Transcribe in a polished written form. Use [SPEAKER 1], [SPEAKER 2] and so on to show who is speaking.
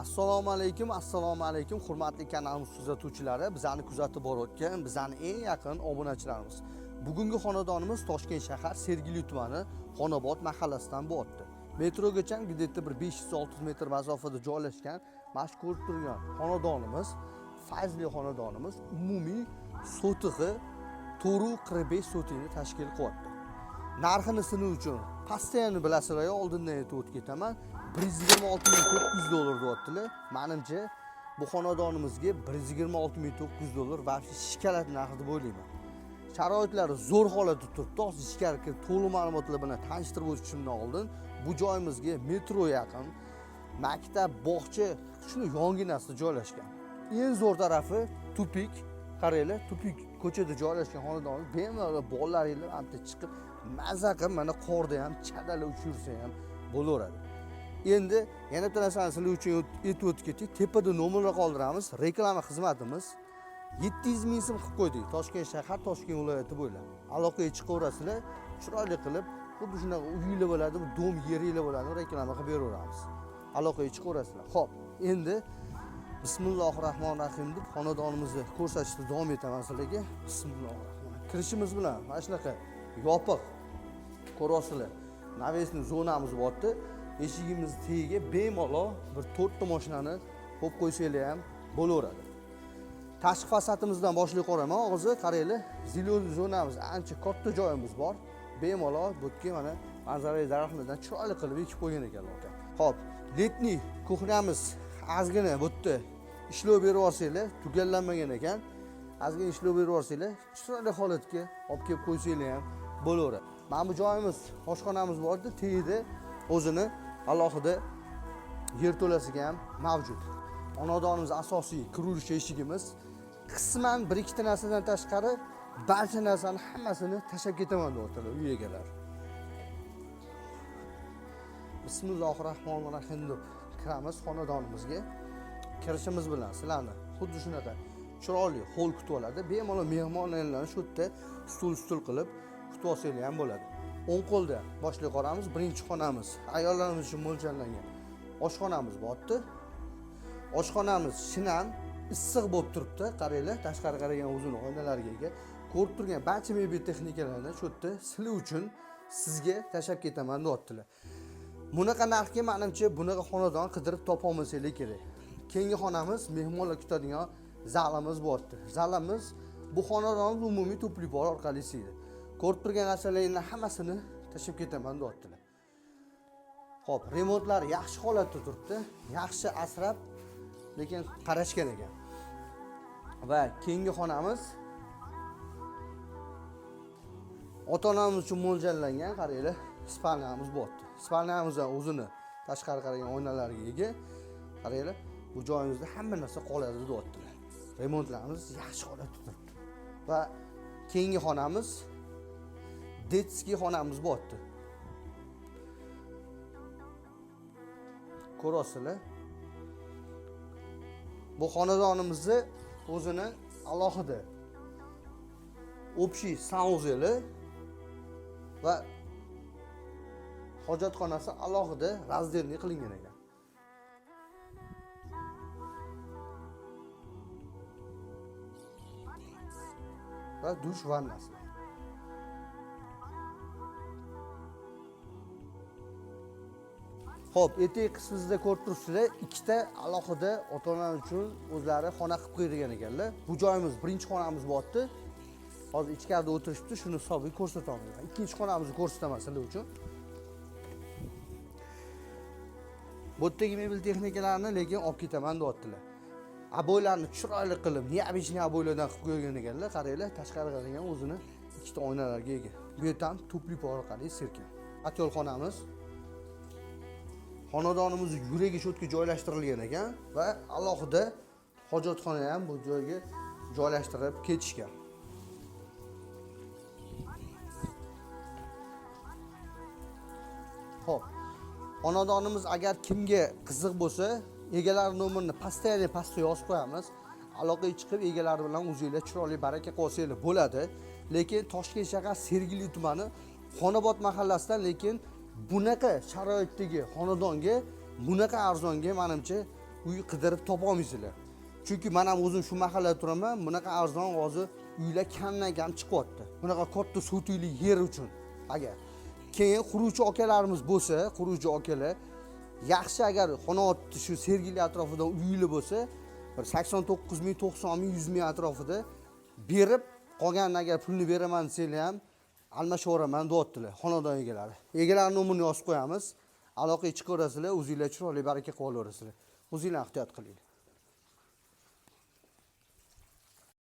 [SPEAKER 1] Assalomu alaykum, hurmatli kanalimiz kuzatuvchilari, bizani kuzatib borayotgan, bizani eng yaqin obunachilarimiz. Bugungi xonadonimiz Toshkent shahar Sergeli tumani Xonobod mahallasidan bo'lyapti. Metrogacha gidetda bir 500-600 metr masofada joylashgan, mashhur turgan xonadonimiz, fayzli xonadonimiz umumiy sotig'i 445 sotikni tashkil qilyapti. Narxini sinish uchun postoyanni bilasizlar, oldindan aytib o'tib ketaman. 126.400 dollar deyaptilar. Menimcha bu xonadonimizga 126.900 dollar va shikalat narxi deb o'ylayman. Sharoitlari zo'r holatda turibdi. Hozir ichkariga to'liq ma'lumotlar bilan tanishtirib o'tishimdan oldin bu joyimizga metro yaqin, maktab, bog'cha shuni yonginasida joylashgan. Eng zo'r tarafi tupik, qaranglar, tupik ko'chada joylashgan xonadonimiz bemalol bolalaringiz bilan chiqib mazza qilib mana qorda ham chadala uchirsa ham bo'laveradi. Endi yana bitta narsani sizlar uchun aytib o'tib ketdik. Tepada nomerlar qoldiramiz. Reklama xizmatimiz 700 ming so'm qilib qo'ydik. Toshkent shahar, Toshkent viloyati bo'ylab. Aloqaga chiqaverasizlar, chiroyli qilib, xuddi shunaqa uyinglar bo'ladi, dom yeringlar bo'ladi, reklama qilib beraveramiz. Aloqaga chiqaverasizlar. Xo'p, endi Bismillahirrohmanirrohim deb xonadonimizni ko'rsatishda davom etaman sizlarga. Bismillahirrohmanirrohim. Kirishimiz bilan mana shunaqa yopiq ko'rasizlar. Navesni zonamiz bo'lyapti. Eshigimiz tagiga bemalol bir 4 ta mashinani qo'yib qo'ysanglar ham bo'laveradi. Tashqi fasadimizdan boshlay qo'raman. Hozir qaranglar, zilyozni zonamiz ancha katta joyimiz bor. Bemalol bu yerga mana manzarali daraxtlardan chiroyli qilib ekib qo'ygan ekanlar. Xo'p, letniy kuxnyamiz ozgina bu yerda ishlov berib olsanglar, tugallanmagan ekan. Ozgina ishlov berib olsanglar, chiroyli holatga olib kelib qo'ysanglar ham bo'laveradi. Mana bu joyimiz, oshxonamiz bor-da, tagida o'zini alohida yerto'lasiga ham mavjud. Xonadonimiz asosiy kiruvchi eshigimiz. Qisman bir ikkita narsadan tashqari barcha narsani hammasini tashlab ketaman deyaptilar uy egalari. Bismillahirrohmanirrohim deb kiramiz xonadonimizga. Kirishimiz bilan sizlarni xuddi shunaqa chiroyli hol kutib oladi. Bemalol mehmonlarni shu yerda stul qilib kutib olsanglar ham bo'ladi. O'ng qo'lda boshlay qoramiz. Birinchi xonamiz ayollarimiz uchun mo'ljallangan oshxonamiz bo'lyapti. Oshxonamiz shinam, issiq bo'lib turibdi. Qaranglar, tashqari qaragan o'zini oynalariga ega. Ko'rib turgan barcha mebel texnikalarini shu yerda sizlar uchun sizga tashab ketaman deyaptilar. Bunaqa narxga menimcha bunaqa xonadon qidirib topa olmasanglar kerak. Keyingi xonamiz mehmonlar kutadigan zalimiz bo'lyapti. Zalimiz bu xonadonning umumiy to'plik orqali siydi. Ko'rib turgan narsalarning hammasini tashib ketaman deyaptilar. Xo'p, remontlar yaxshi holatda turibdi. Yaxshi asrab, lekin qarashgan ekan. Va keyingi xonamiz ota-onamiz uchun mo'ljallangan, qaranglar, spalnamiz bo'lyapti. Spalnamizdan o'zini tashqari qaragan oynalariga ega. Qaranglar, bu joyimizda hamma narsa qoladi deyaptilar. Remontlarimiz yaxshi holatda turibdi. Va keyingi xonamiz detskiy xonamiz bo'lyapti. Ko'rasizlar. Bu xonadonimizni o'zini alohida общий saunzeli va hojatxonasi alohida razdelniy qilingan ekan. Va dush vannasi. Xo'p, etik qismida ko'rib turibsizlar, ikkita alohida ota-onalar uchun o'zlari xona qilib qo'ygan ekanlar. Bu joyimiz birinchi xonamiz bo'lyapti. Hozir ichkarida o'tirishibdi, shuni hisobiga ko'rsata olmayman. Ikkinchi xonamizni ko'rsataman sizlar uchun. Bu yerdagi mebel texnikalarini lekin olib ketaman deyaptilar. Aboylarni chiroyli qilib, neobычный aboylardan qilib qo'ygan ekanlar. Qaranglar, tashqari qaragan o'zini ikkita oynalarga ega. Bu yerdan tuplik orqali sirkan. Atyol xonamiz. Xonadonimiz yuragi cho'tga joylashtirilgan ekan va alohida hojatxona ham bu joyga joylashtirib ketishgan. Xo'p. Xonadonimiz agar kimga qiziq bo'lsa, egalar nomerini pastga yozib qo'yamiz. Aloqaga chiqib egalari bilan o'zingizlar chiroyli baraka qilsanglar bo'ladi. Lekin Toshkent shahar Sergeli tumani Xonobod mahallasidan, lekin bunaqa sharoitdagi xonadonga, bunaqa arzonga menimcha uy qidirib topolmaysizlar. Chunki men ham o'zim shu mahallada turaman, bunaqa arzon hozir uylar kamdan kam chiqyapti. Bunaqa katta sotuyli yer uchun. Agar keyin quruvchi akalarimiz bo'lsa, quruvchi akalar yaxshi agar xonavotni shu Sergeli atrofida uyli bo'lsa, bir 89 ming, 90 ming, 100 ming atrofida berib, qolgan agar pulni beraman desanglar ham almashaveraman deyaptilar xonadon egalari. Egalar nomerini yozib qo'yamiz. Aloqaga chiqaverasizlar, o'zingizlar chiroyli baraka qilib olaverasizlar. O'zingizlar ehtiyot qiling.